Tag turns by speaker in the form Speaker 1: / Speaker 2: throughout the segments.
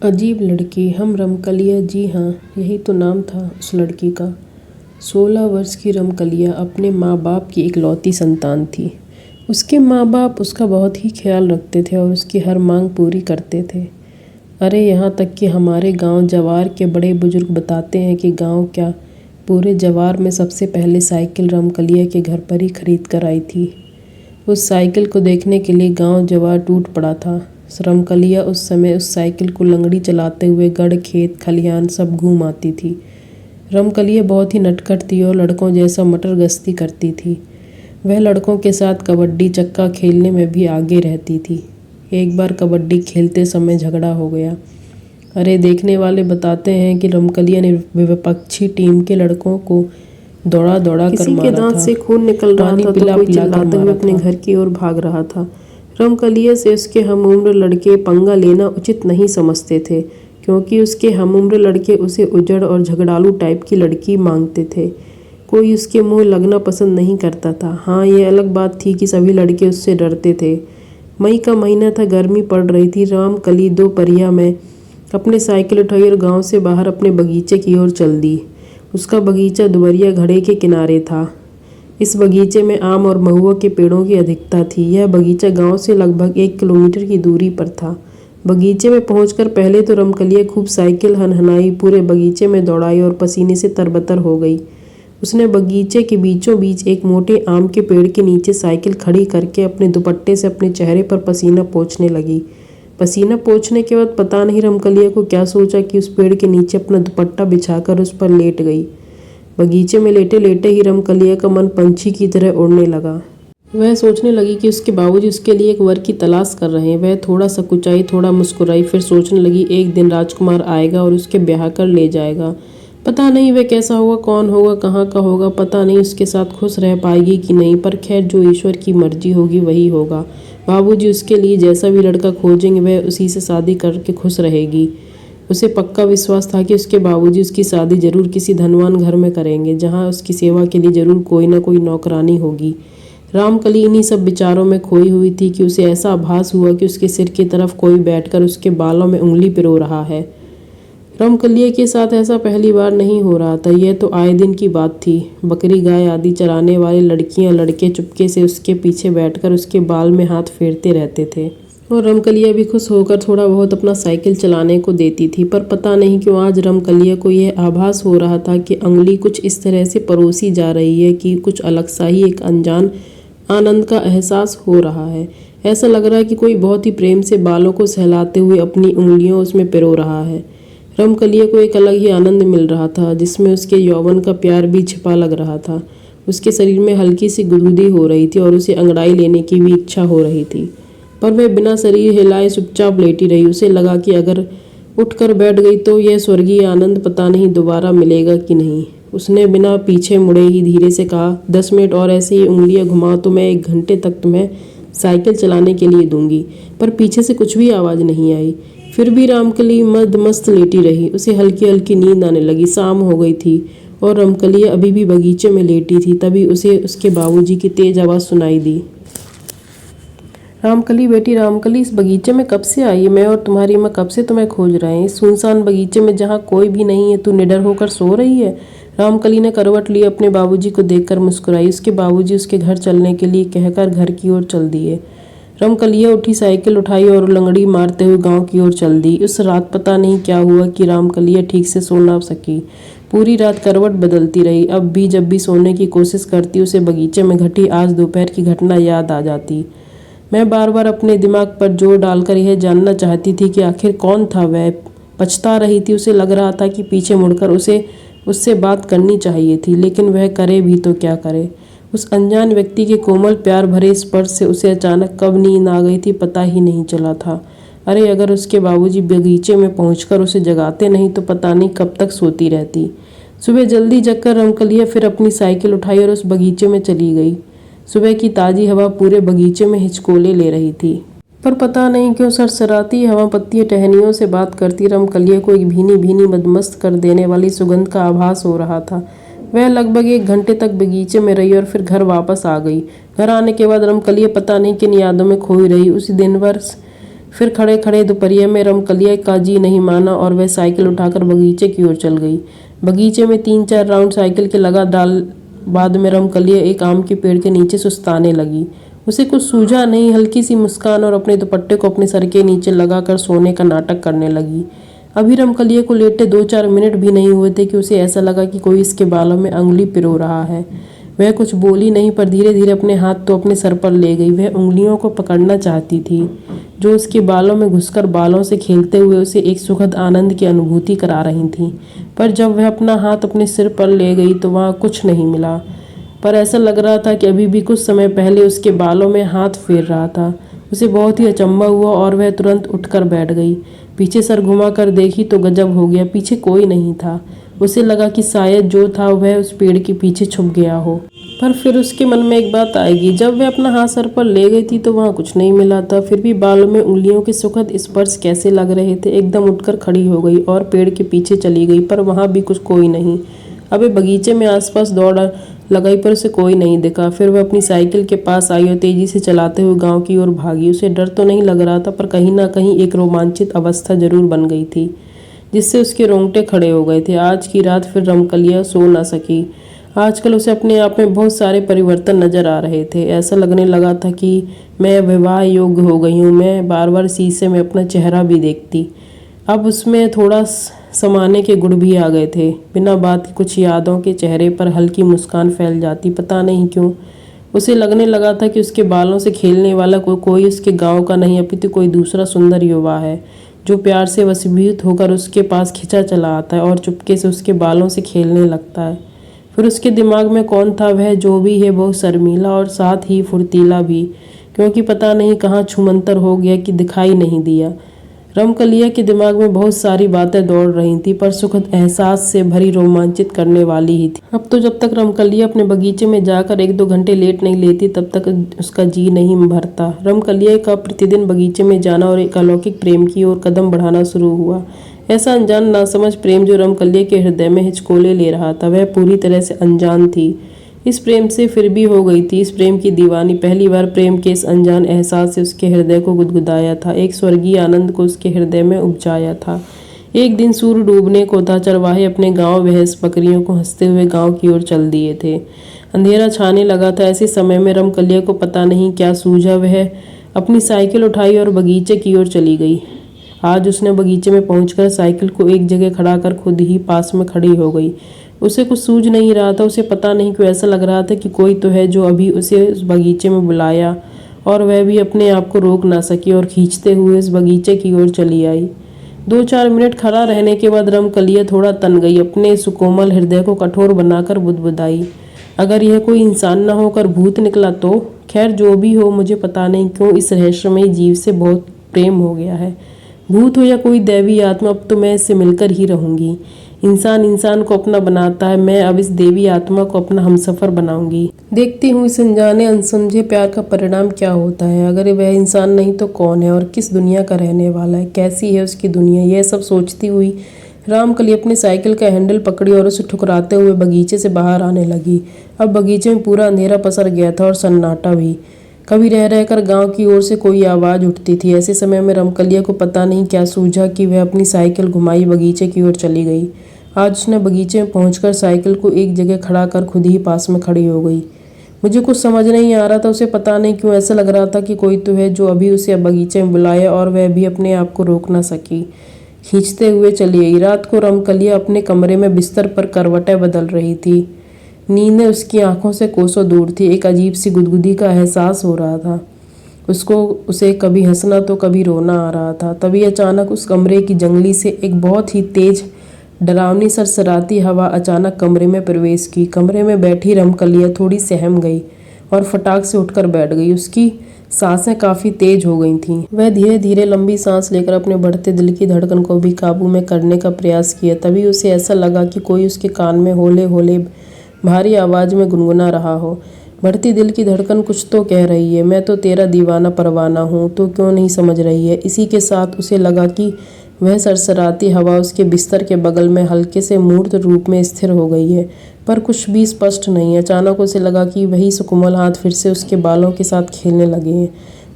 Speaker 1: अजीब लड़की, हम रमकलिया। जी हाँ, यही तो नाम था उस लड़की का। 16 वर्ष की रमकलिया अपने माँ बाप की इकलौती संतान थी। उसके माँ बाप उसका बहुत ही ख्याल रखते थे और उसकी हर मांग पूरी करते थे। अरे यहाँ तक कि हमारे गांव जवार के बड़े बुजुर्ग बताते हैं कि गांव क्या, पूरे जवार में सबसे पहले साइकिल रमकलिया के घर पर ही खरीद कर आई थी। उस साइकिल को देखने के लिए गांव जवार टूट पड़ा था। रमकलिया उस समय उस साइकिल को लंगड़ी चलाते हुए गढ़, खेत, खलिहान सब घूम आती थी। रमकलिया बहुत ही नटखट थी और लड़कों जैसा मटर गश्ती करती थी। वह लड़कों के साथ कबड्डी, चक्का खेलने में भी आगे रहती थी। एक बार कबड्डी खेलते समय झगड़ा हो गया। अरे देखने वाले बताते हैं कि रमकलिया ने विपक्षी टीम के लड़कों को दौड़ा दौड़ा कर मारा था। किसी के दांत से खून निकल रहा था तो कोई चिल्लाते हुए अपने घर की ओर भाग रहा था। रमकलिया से उसके हमउम्र लड़के पंगा लेना उचित नहीं समझते थे, क्योंकि उसके हमउम्र लड़के उसे उजड़ और झगड़ालू टाइप की लड़की मांगते थे। कोई उसके मुंह लगना पसंद नहीं करता था। हाँ, ये अलग बात थी कि सभी लड़के उससे डरते थे। मई का महीना था, गर्मी पड़ रही थी। रमकली दोपहरिया में अपने साइकिल उठाई और गांव से बाहर अपने बगीचे की ओर चल दी। उसका बगीचा दुबरिया घड़े के किनारे था। इस बगीचे में आम और महुआ के पेड़ों की अधिकता थी। यह बगीचा गांव से लगभग 1 किलोमीटर की दूरी पर था। बगीचे में पहुंचकर पहले तो रमकलिया खूब साइकिल हनहनाई, पूरे बगीचे में दौड़ाई और पसीने से तरबतर हो गई। उसने बगीचे के बीचों बीच एक मोटे आम के पेड़ के नीचे साइकिल खड़ी करके अपने दुपट्टे से अपने चेहरे पर पसीना पोंछने लगी। पसीना पोंछने के बाद पता नहीं रमकलिया को क्या सोचा कि उस पेड़ के नीचे अपना दुपट्टा बिछाकर उस पर लेट गई। बगीचे में लेटे लेटे ही रमकलिया का मन पंछी की तरह उड़ने लगा। वह सोचने लगी कि उसके बाबूजी उसके लिए एक वर की तलाश कर रहे हैं। वह थोड़ा सकुचाई, थोड़ा मुस्कुराई, फिर सोचने लगी एक दिन राजकुमार आएगा और उसके ब्याह कर ले जाएगा। पता नहीं वह कैसा होगा, कौन होगा, कहाँ का होगा, पता नहीं उसके साथ खुश रह पाएगी कि नहीं, पर खैर जो ईश्वर की मर्जी होगी वही होगा। बाबूजी उसके लिए जैसा भी लड़का खोजेंगे वह उसी से शादी करके खुश रहेगी। उसे पक्का विश्वास था कि उसके बाबूजी उसकी शादी जरूर किसी धनवान घर में करेंगे, जहाँ उसकी सेवा के लिए जरूर कोई ना कोई नौकरानी होगी। रमकली इन्हीं सब विचारों में खोई हुई थी कि उसे ऐसा आभास हुआ कि उसके सिर की तरफ कोई बैठकर उसके बालों में उंगली पिरो रहा है। रमकलिया के साथ ऐसा पहली बार नहीं हो रहा था, यह तो आए दिन की बात थी। बकरी, गाय आदि चराने वाले लड़कियां, लड़के चुपके से उसके पीछे बैठकर उसके बाल में हाथ फेरते रहते थे और रमकलिया भी खुश होकर थोड़ा बहुत अपना साइकिल चलाने को देती थी। पर पता नहीं क्यों आज रमकलिया को यह आभास हो रहा था कि उंगली कुछ इस तरह से परोसी जा रही है कि कुछ अलग सा ही एक अनजान आनंद का एहसास हो रहा है। ऐसा लग रहा है कि कोई बहुत ही प्रेम से बालों को सहलाते हुए अपनी उंगलियों उसमें पिरो रहा है। रमकलिया को एक अलग ही आनंद मिल रहा था, जिसमें उसके यौवन का प्यार भी छिपा लग रहा था। उसके शरीर में हल्की सी गुदगुदी हो रही थी और उसे अंगड़ाई लेने की भी इच्छा हो रही थी, पर वह बिना शरीर हिलाए चुपचाप लेटी रही। उसे लगा कि अगर उठकर बैठ गई तो यह स्वर्गीय आनंद पता नहीं दोबारा मिलेगा कि नहीं। उसने बिना पीछे मुड़े ही धीरे से कहा, 10 मिनट और ऐसे ही उंगलियां घुमाओ तो मैं 1 घंटे तक तुम्हें साइकिल चलाने के लिए दूंगी। पर पीछे से कुछ भी आवाज़ नहीं आई। फिर भी रमकली मस्त लेटी रही। उसे हल्की हल्की नींद आने लगी। शाम हो गई थी और रमकलिया अभी भी बगीचे में लेटी थी। तभी उसे उसके बाबूजी की तेज आवाज़ सुनाई दी। रामकली बेटी, रामकली, इस बगीचे में कब से आई है? मैं और तुम्हारी माँ कब से तुम्हें खोज रहे हैं। इस सुनसान बगीचे में जहाँ कोई भी नहीं है तू निडर होकर सो रही है। रामकली ने करवट ली, अपने बाबूजी को देखकर मुस्कुराई। उसके बाबूजी उसके घर चलने के लिए कहकर घर की ओर चल दिए। रमकलिया उठी, साइकिल उठाई और लंगड़ी मारते हुए गांव की ओर चल दी। उस रात पता नहीं क्या हुआ कि रामकलिया ठीक से सो ना सकी। पूरी रात करवट बदलती रही। अब भी जब भी सोने की कोशिश करती उसे बगीचे में घटी आज दोपहर की घटना याद आ जाती। मैं बार बार अपने दिमाग पर जोर डालकर यह जानना चाहती थी कि आखिर कौन था वह। पछता रही थी। उसे लग रहा था कि पीछे मुड़कर उसे उससे बात करनी चाहिए थी, लेकिन वह करे भी तो क्या करे। उस अनजान व्यक्ति के कोमल प्यार भरे स्पर्श से उसे अचानक कब नींद आ गई थी पता ही नहीं चला था। अरे अगर उसके बाबूजी बगीचे में पहुंचकर उसे जगाते नहीं तो पता नहीं कब तक सोती रहती। सुबह जल्दी जगकर रमकलिया फिर अपनी साइकिल उठाई और उस बगीचे में चली गई। सुबह की ताज़ी हवा पूरे बगीचे में हिचकोले ले रही थी, पर पता नहीं क्यों सरसराती हवा पत्ती टहनियों से बात करती रमकलिया को एक भीनी भीनी मदमस्त कर देने वाली सुगंध का आभास हो रहा था। वह लगभग 1 घंटे तक बगीचे में रही और फिर घर वापस आ गई। घर आने के बाद रमकलिया पता नहीं किन यादों में खोई रही। उसी दिन भर फिर खड़े खड़े दोपहरिया में रमकलिया का जी नहीं माना और वह साइकिल उठाकर बगीचे की ओर चल गई। बगीचे में 3-4 राउंड साइकिल के लगा डाल बाद में रमकलिया एक आम के पेड़ के नीचे सुस्ताने लगी। उसे कुछ सूझा नहीं, हल्की सी मुस्कान और अपने दुपट्टे को अपने सर के नीचे लगाकर सोने का नाटक करने लगी। अभी रमकलिया को लेटे 2-4 मिनट भी नहीं हुए थे कि उसे ऐसा लगा कि कोई इसके बालों में अंगुली पिरो रहा है। वह कुछ बोली नहीं, पर धीरे धीरे अपने हाथ तो अपने सर पर ले गई। वह उंगलियों को पकड़ना चाहती थी जो उसके बालों में घुसकर बालों से खेलते हुए उसे एक सुखद आनंद की अनुभूति करा रही थीं। पर जब वह अपना हाथ अपने सिर पर ले गई तो वहाँ कुछ नहीं मिला, पर ऐसा लग रहा था कि अभी भी कुछ समय पहले उसके बालों में हाथ फेर रहा था। उसे बहुत ही अचंभा हुआ और वह तुरंत उठकर बैठ गई। पीछे सर घुमा कर देखी तो गजब हो गया, पीछे कोई नहीं था। उसे लगा कि शायद जो था वह उस पेड़ के पीछे छुप गया हो, पर फिर उसके मन में एक बात आएगी। जब वह अपना हाथ सर पर ले गई थी तो वहाँ कुछ नहीं मिला था, फिर भी बालों में उंगलियों के सुखद स्पर्श कैसे लग रहे थे। एकदम उठकर खड़ी हो गई और पेड़ के पीछे चली गई, पर वहाँ भी कुछ कोई नहीं। अबे बगीचे में आसपास दौड़ लगाई पर उसे कोई नहीं दिखा। फिर वह अपनी साइकिल के पास आई और तेजी से चलाते हुए गांव की ओर भागी। उसे डर तो नहीं लग रहा था, पर कहीं ना कहीं एक रोमांचित अवस्था जरूर बन गई थी जिससे उसके रोंगटे खड़े हो गए थे। आज की रात फिर रमकलिया सो ना सकी। आजकल उसे अपने आप में बहुत सारे परिवर्तन नजर आ रहे थे। ऐसा लगने लगा था कि मैं विवाह योग्य हो गई हूँ। मैं बार बार शीशे में अपना चेहरा भी देखती। अब उसमें थोड़ा समाने के गुण भी आ गए थे। बिना बात के कुछ यादों के चेहरे पर हल्की मुस्कान फैल जाती, पता नहीं क्यों। उसे लगने लगा था कि उसके बालों से खेलने वाला कोई उसके गांव का नहीं अपितु कोई दूसरा सुंदर युवा है जो प्यार से वशीभूत होकर उसके पास खिंचा चला आता है और चुपके से उसके बालों से खेलने लगता है। फिर उसके दिमाग में कौन था वह जो भी है, बहुत शर्मीला और साथ ही फुर्तीला भी, क्योंकि पता नहीं कहाँ छुमंतर हो गया कि दिखाई नहीं दिया। रमकलिया के दिमाग में बहुत सारी बातें दौड़ रही थी, पर सुखद एहसास से भरी रोमांचित करने वाली ही थी। अब तो जब तक रमकलिया अपने बगीचे में जाकर 1-2 घंटे लेट नहीं लेती तब तक उसका जी नहीं भरता। रमकलिया का प्रतिदिन बगीचे में जाना और एक अलौकिक प्रेम की ओर कदम बढ़ाना शुरू हुआ। ऐसा अनजान नासमझ प्रेम जो रमकलिया के हृदय में हिचकोले ले रहा था, वह पूरी तरह से अनजान थी। इस प्रेम से फिर भी हो गई थी इस प्रेम की दीवानी। पहली बार प्रेम के इस अनजान एहसास से उसके हृदय को गुदगुदाया था, एक स्वर्गीय आनंद को उसके हृदय में उपजाया था। एक दिन सूर्य डूबने को था। चरवाहे अपने गांव भैंस बकरियों को हंसते हुए गांव की ओर चल दिए थे। अंधेरा छाने लगा था। ऐसे समय में रमकलिया को पता नहीं क्या सूझा, वह अपनी साइकिल उठाई और बगीचे की ओर चली गई। आज उसने बगीचे में पहुंचकर साइकिल को एक जगह खड़ा कर खुद ही पास में खड़ी हो गई। उसे कुछ सूझ नहीं रहा था। उसे पता नहीं क्यों ऐसा लग रहा था कि कोई तो है जो अभी उसे उस बगीचे में बुलाया, और वह भी अपने आप को रोक ना सकी और खींचते हुए इस बगीचे की ओर चली आई। 2-4 मिनट खड़ा रहने के बाद रमकलिया थोड़ा तन गई। अपने सुकोमल हृदय को कठोर बनाकर बुदबुदाई, अगर यह कोई इंसान न होकर भूत निकला तो? खैर जो भी हो, मुझे पता नहीं क्यों इस रहस्यमयी जीव से बहुत प्रेम हो गया है। भूत हो या कोई दैवी आत्मा, अब तो मैं इससे मिलकर ही रहूंगी। इंसान को अपना बनाता है, मैं अब इस देवी आत्मा को अपना हमसफर बनाऊंगी। देखती हूँ इस अनजाने अनसमझे प्यार का परिणाम क्या होता है। अगर वह इंसान नहीं तो कौन है और किस दुनिया का रहने वाला है, कैसी है उसकी दुनिया। यह सब सोचती हुई रामकली अपनी साइकिल का हैंडल पकड़ी और उसे ठुकराते हुए बगीचे से बाहर आने लगी। अब बगीचे में पूरा अंधेरा पसर गया था और सन्नाटा भी। कभी रह रहकर गांव की ओर से कोई आवाज़ उठती थी। ऐसे समय में रमकलिया को पता नहीं क्या सूझा कि वह अपनी साइकिल घुमाई बगीचे की ओर चली गई। आज उसने बगीचे में पहुंचकर साइकिल को एक जगह खड़ा कर खुद ही पास में खड़ी हो गई। मुझे कुछ समझ नहीं आ रहा था। उसे पता नहीं क्यों ऐसा लग रहा था कि कोई तो है जो अभी उसे बगीचे में बुलाया, और वह भी अपने आप को रोक ना सकी। खींचते हुए चली गई। रात को रमकलिया अपने कमरे में बिस्तर पर करवटें बदल रही थी। नींद उसकी आंखों से कोसों दूर थी। एक अजीब सी गुदगुदी का एहसास हो रहा था। उसे कभी हंसना तो कभी रोना आ रहा था। तभी अचानक उस कमरे की जंगली से एक बहुत ही तेज डरावनी सरसराती हवा अचानक कमरे में प्रवेश की। कमरे में बैठी रमकलिया थोड़ी सहम गई और फटाक से उठकर बैठ गई। उसकी सांसें काफ़ी तेज हो गई थीं। वह धीरे धीरे लंबी सांस लेकर अपने बढ़ते दिल की धड़कन को भी काबू में करने का प्रयास किया। तभी उसे ऐसा लगा कि कोई उसके कान में हौले हौले भारी आवाज़ में गुनगुना रहा हो। बढ़ती दिल की धड़कन कुछ तो कह रही है, मैं तो तेरा दीवाना परवाना हूँ, तो क्यों नहीं समझ रही है। इसी के साथ उसे लगा कि वह सरसराती हवा उसके बिस्तर के बगल में हल्के से मूर्त रूप में स्थिर हो गई है, पर कुछ भी स्पष्ट नहीं। अचानक उसे लगा कि वही सुकोमल हाथ फिर से उसके बालों के साथ खेलने लगे हैं।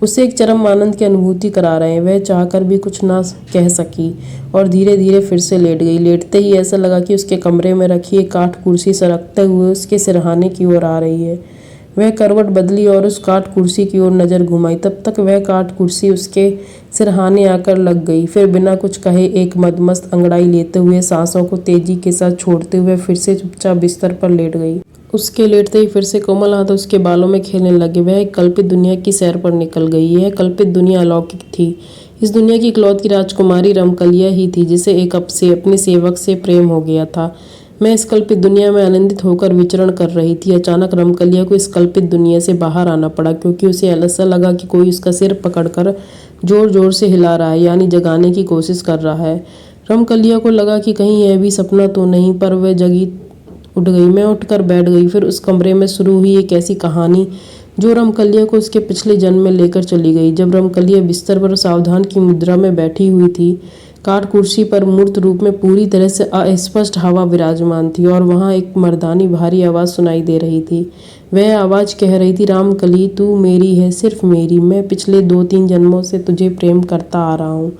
Speaker 1: उसे एक चरम आनंद की अनुभूति करा रहे हैं। वह चाहकर भी कुछ ना कह सकी और धीरे धीरे फिर से लेट गई। लेटते ही ऐसा लगा कि उसके कमरे में रखी एक काठ कुर्सी सरकते हुए उसके सिरहाने की ओर आ रही है। वह करवट बदली और उस काठ कुर्सी की ओर नजर घुमाई। तब तक वह काठ कुर्सी उसके सिरहाने आकर लग गई। फिर बिना कुछ कहे एक मदमस्त अंगड़ाई लेते हुए सांसों को तेजी के साथ छोड़ते हुए फिर से चुपचाप बिस्तर पर लेट गई। उसके लेटते ही फिर से कोमल हाथ उसके बालों में खेलने लगे। वह एक कल्पित दुनिया की सैर पर निकल गई। यह कल्पित दुनिया अलौकिक थी। इस दुनिया की इकलौती राजकुमारी रमकलिया ही थी जिसे एक से अपने सेवक से प्रेम हो गया था। मैं इस कल्पित दुनिया में आनंदित होकर विचरण कर रही थी। अचानक रमकलिया को इस कल्पित दुनिया से बाहर आना पड़ा क्योंकि उसे ऐसा लगा कि कोई उसका सिर पकड़कर जोर जोर से हिला रहा है, यानी जगाने की कोशिश कर रहा है। रमकलिया को लगा कि कहीं यह भी सपना तो नहीं, पर वह जगी उठ गई। मैं उठकर बैठ गई। फिर उस कमरे में शुरू हुई एक ऐसी कहानी जो रमकलिया को उसके पिछले जन्म में लेकर चली गई। जब रमकलिया बिस्तर पर सावधान की मुद्रा में बैठी हुई थी, काठ कुर्सी पर मूर्त रूप में पूरी तरह से अस्पष्ट हवा विराजमान थी और वहां एक मर्दानी भारी आवाज सुनाई दे रही थी। वह आवाज कह रही थी, रामकली तू मेरी है, सिर्फ मेरी। मैं पिछले 2-3 जन्मों से तुझे प्रेम करता आ रहा हूँ।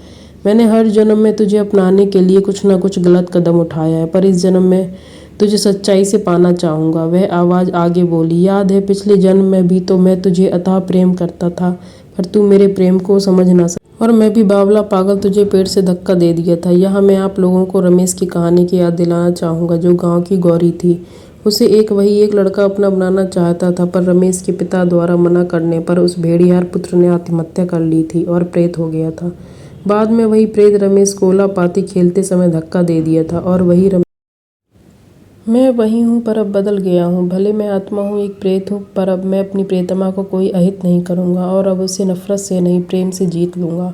Speaker 1: मैंने हर जन्म में तुझे अपनाने के लिए कुछ न कुछ गलत कदम उठाया है, पर इस जन्म में तुझे सच्चाई से पाना चाहूंगा। वह आवाज आगे बोली, याद है पिछले जन्म में भी तो मैं तुझे अथाह प्रेम करता था, पर तू मेरे प्रेम को समझ ना सका और मैं भी बावला पागल तुझे पेट से धक्का दे दिया था। यहाँ मैं आप लोगों को रमेश की कहानी की याद दिलाना चाहूँगा, जो गांव की गौरी थी। उसे एक लड़का अपना बनाना चाहता था, पर रमेश के पिता द्वारा मना करने पर उस भेड़ियार पुत्र ने आत्महत्या कर ली थी और प्रेत हो गया था। बाद में वही प्रेत रमेश को उलापाती खेलते समय धक्का दे दिया था और मैं वही हूँ, पर अब बदल गया हूँ। भले मैं आत्मा हूँ, एक प्रेत हूँ, पर अब मैं अपनी प्रेतमा को कोई अहित नहीं करूँगा और अब उसे नफरत से नहीं प्रेम से जीत लूँगा।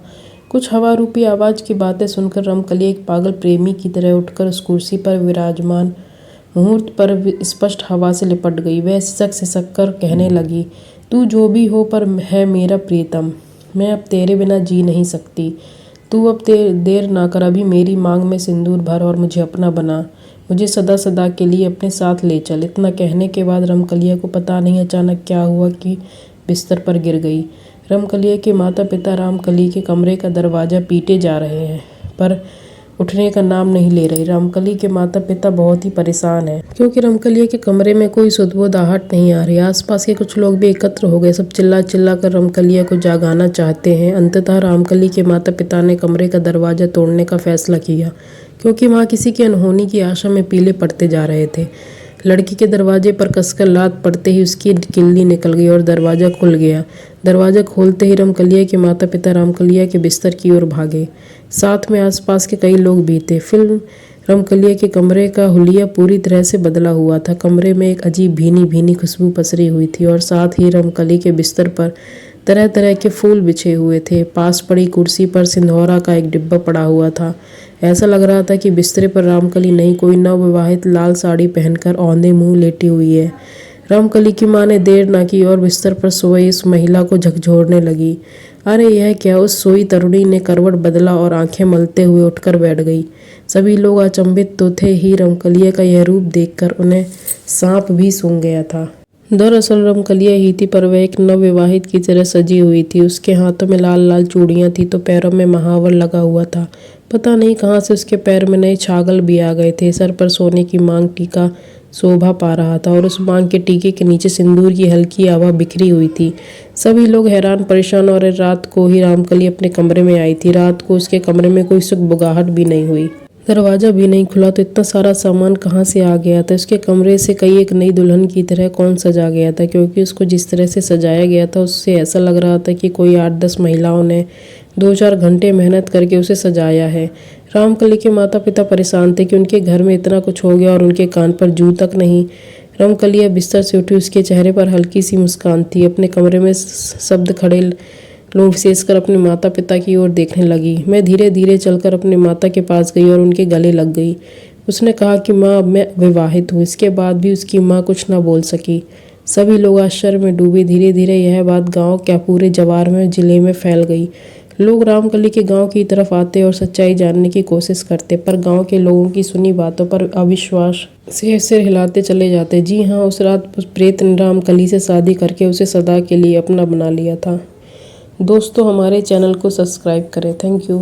Speaker 1: कुछ हवा रूपी आवाज़ की बातें सुनकर रमकली एक पागल प्रेमी की तरह उठकर उस कुर्सी पर विराजमान मुहूर्त पर स्पष्ट हवा से लिपट गई। वह सिसक कर कहने लगी, तू जो भी हो पर है मेरा प्रियतम। मैं अब तेरे बिना जी नहीं सकती। तू अब देर ना कर, अभी मेरी मांग में सिंदूर भर और मुझे अपना बना। मुझे सदा सदा के लिए अपने साथ ले चल। इतना कहने के बाद रमकलिया को पता नहीं अचानक क्या हुआ कि बिस्तर पर गिर गई। रमकलिया के माता पिता रामकली के कमरे का दरवाज़ा पीटे जा रहे हैं, पर उठने का नाम नहीं ले रही। रमकली के माता पिता बहुत ही परेशान हैं क्योंकि रमकलिया के कमरे में कोई सुध-बुध आहट नहीं आ रही। आसपास के कुछ लोग भी एकत्र हो गए। सब चिल्ला चिल्ला कर रमकलिया को जागाना चाहते हैं। अंततः रामकली के माता पिता ने कमरे का दरवाज़ा तोड़ने का फैसला किया क्योंकि वहाँ किसी की अनहोनी की आशा में पीले पड़ते जा रहे थे। लड़की के दरवाजे पर कसकर लात पड़ते ही उसकी किल्ली निकल गई और दरवाज़ा खुल गया। दरवाज़ा खोलते ही रमकलिया के माता पिता रामकलिया के बिस्तर की ओर भागे। साथ में आसपास के कई लोग भी थे। फिल्म रमकलिया के कमरे का हुलिया पूरी तरह से बदला हुआ था। कमरे में एक अजीब भीनी भीनी खुशबू पसरी हुई थी और साथ ही रमकली के बिस्तर पर तरह तरह के फूल बिछे हुए थे। पास पड़ी कुर्सी पर सिंदूरा का एक डिब्बा पड़ा हुआ था। ऐसा लग रहा था कि बिस्तरे पर रामकली नहीं, कोई नवविवाहित लाल साड़ी पहनकर औंधे मुंह लेटी हुई है। रामकली की माँ ने देर ना की और बिस्तर पर सोई इस महिला को झकझोरने लगी। अरे यह क्या! उस सोई तरुणी ने करवट बदला और आंखें मलते हुए उठकर बैठ गई। सभी लोग अचंभित तो थे ही, रमकलिया का यह रूप देखकर उन्हें सांप भी सूंघ गया था। दरअसल रमकलिया ही थी, पर वह एक नवविवाहित की तरह सजी हुई थी। उसके हाथों में लाल लाल चूड़ियां थी तो पैरों में महावर लगा हुआ था। पता नहीं कहाँ से उसके पैर में नए छागल भी आ गए थे। सर पर सोने की मांग टीका शोभा पा रहा था और उस मांग के टीके के नीचे सिंदूर की हल्की आभा बिखरी हुई थी। सभी लोग हैरान परेशान और रात को ही रामकली अपने कमरे में आई थी। रात को उसके कमरे में कोई सुगबुगाहट भी नहीं हुई, दरवाज़ा भी नहीं खुला, तो इतना सारा सामान कहाँ से आ गया था? उसके कमरे से कई एक नई दुल्हन की तरह कौन सजा गया था? क्योंकि उसको जिस तरह से सजाया गया था उससे ऐसा लग रहा था कि कोई 8-10 महिलाओं ने 2-4 घंटे मेहनत करके उसे सजाया है। रामकली के माता पिता परेशान थे कि उनके घर में इतना कुछ हो गया और उनके कान पर जू तक नहीं। रमकलिया बिस्तर से उठी। उसके चेहरे पर हल्की सी मुस्कान थी। अपने कमरे में शब्द खड़े लोग विशेषकर अपने माता पिता की ओर देखने लगी। मैं धीरे धीरे चलकर अपने माता के पास गई और उनके गले लग गई। उसने कहा कि माँ, अब मैं विवाहित हूँ। इसके बाद भी उसकी माँ कुछ ना बोल सकी। सभी लोग आश्चर्य में डूबे। धीरे धीरे यह बात गांव क्या पूरे जवार में जिले में फैल गई। लोग रामकली के गांव की तरफ आते और सच्चाई जानने की कोशिश करते, पर गांव के लोगों की सुनी बातों पर अविश्वास से सिर हिलाते चले जाते। जी हाँ, उस रात उस प्रेत ने रामकली से शादी करके उसे सदा के लिए अपना बना लिया था। दोस्तों हमारे चैनल को सब्सक्राइब करें। Thank you.